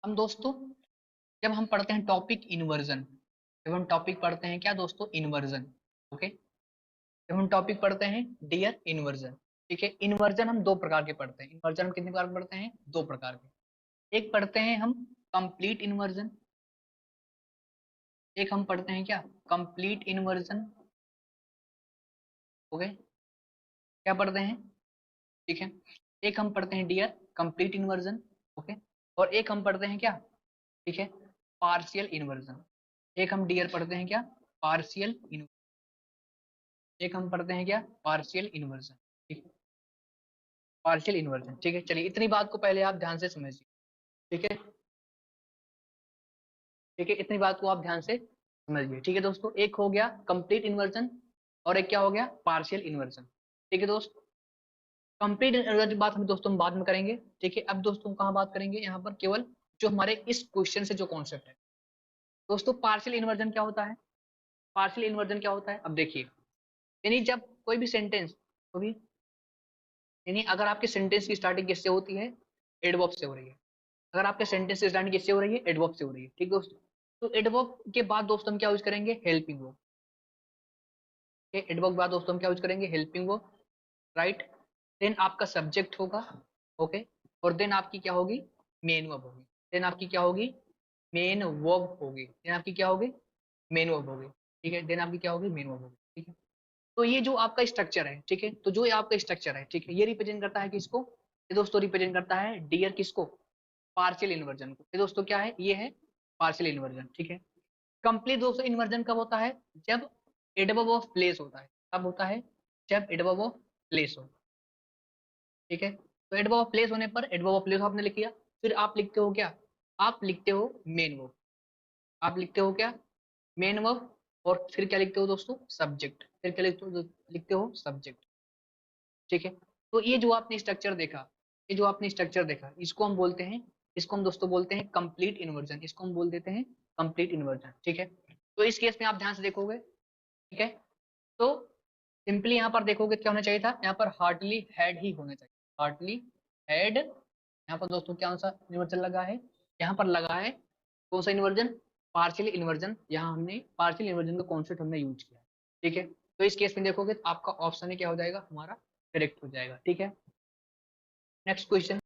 हम दोस्तों जब हम पढ़ते हैं टॉपिक इन्वर्जन, जब हम टॉपिक पढ़ते हैं क्या दोस्तों, इन्वर्जन। ओके, जब हम टॉपिक पढ़ते हैं डियर इन्वर्जन, ठीक है। इन्वर्जन हम दो प्रकार के पढ़ते हैं। इन्वर्जन हम कितने प्रकार के पढ़ते हैं? दो प्रकार के। एक पढ़ते हैं हम कंप्लीट इन्वर्जन, एक हम पढ़ते हैं क्या, कंप्लीट इन्वर्जन। ओके, क्या पढ़ते हैं? ठीक है, एक हम पढ़ते हैं डियर कंप्लीट इन्वर्जन। ओके, और एक हम पढ़ते हैं क्या, ठीक है, पार्शियल इन्वर्जन। एक हम डियर पढ़ते हैं क्या, पार्शियल इन्वर्जन। एक हम पढ़ते हैं क्या, पार्शियल इन्वर्जन। ठीक है, पार्शियल इन्वर्जन। ठीक है, चलिए इतनी बात को पहले आप ध्यान से समझिए। ठीक है, ठीक है, इतनी बात को आप ध्यान से समझिए। ठीक है दोस्तों, एक हो गया कंप्लीट इन्वर्जन और एक क्या हो गया, पार्शियल इन्वर्जन। ठीक है दोस्त, कंप्लीट इन्वर्जन की बात हम दोस्तों हम बाद में करेंगे। ठीक है, अब दोस्तों कहाँ बात करेंगे, यहाँ पर केवल जो हमारे इस क्वेश्चन से जो कॉन्सेप्ट है। दोस्तों पार्शियल इन्वर्जन क्या होता है? पार्शियल इन्वर्जन क्या होता है, अब देखिए, यानी जब कोई भी सेंटेंस, तो भी यानी अगर आपके सेंटेंस की स्टार्टिंग किससे होती है, एडवर्ब से हो रही है। अगर आपके सेंटेंस की स्टार्टिंग किससे हो रही है, एडवर्ब से हो रही है। ठीक दोस्तों, तो एडवर्ब के बाद दोस्तों हम क्या यूज करेंगे, हेल्पिंग वर्ब। एडवर्ब के बाद दोस्तों हम क्या यूज करेंगे, हेल्पिंग वर्ब, राइट। देन आपका सब्जेक्ट होगा। ओके, और देन आपकी क्या होगी, मेन वर्ब होगी। देन आपकी क्या होगी, मेन वर्ब होगी। देन आपकी क्या होगी, मेन वर्ब होगी। ठीक है, देन आपकी क्या होगी, मेन वर्ब होगी। ठीक है, तो ये जो आपका स्ट्रक्चर है, ठीक है, तो जो ये आपका स्ट्रक्चर है, ठीक है, ये रिप्रेजेंट करता है किसको, ये दोस्तों रिप्रेजेंट करता है डियर किसको, पार्शियल इन्वर्जन को। ये दोस्तों क्या है, ये है पार्शियल इन्वर्जन। ठीक है, कंप्लीट दोस्तों इन्वर्जन कब होता है, जब एडवर्ब ऑफ प्लेस होता है। कब होता है, जब एडवर्ब ऑफ प्लेस हो। ठीक है, तो एडवर्ब ऑफ प्लेस होने पर, एडवर्ब ऑफ प्लेस आपने लिख लिया, फिर आप लिखते हो क्या, आप लिखते हो मेन वर्ब। आप लिखते हो क्या, मेन वर्ब, और फिर क्या लिखते हो दोस्तों, सब्जेक्ट। फिर क्या लिखते हो सब्जेक्ट। ठीक है, तो ये जो आपने स्ट्रक्चर देखा, ये जो आपने स्ट्रक्चर देखा, इसको हम बोलते हैं, इसको हम दोस्तों बोलते हैं कंप्लीट इन्वर्जन। इसको हम बोल देते हैं कंप्लीट इन्वर्जन। ठीक है, तो इस केस में आप ध्यान से देखोगे, ठीक है, तो सिंपली यहाँ पर देखोगे क्या होना चाहिए था, यहाँ पर हार्डली हैड ही होना चाहिए, हार्डली हैड। यहाँ पर दोस्तों क्या सा इन्वर्जन लगा है, यहाँ पर लगा है कौन सा इन्वर्जन, पार्शियल इन्वर्जन। यहाँ हमने पार्शियल इन्वर्जन का कॉन्सेप्ट हमने यूज किया है। ठीक है, तो इस केस में देखोगे तो आपका ऑप्शन ही क्या हो जाएगा, हमारा करेक्ट हो जाएगा। ठीक है, नेक्स्ट क्वेश्चन।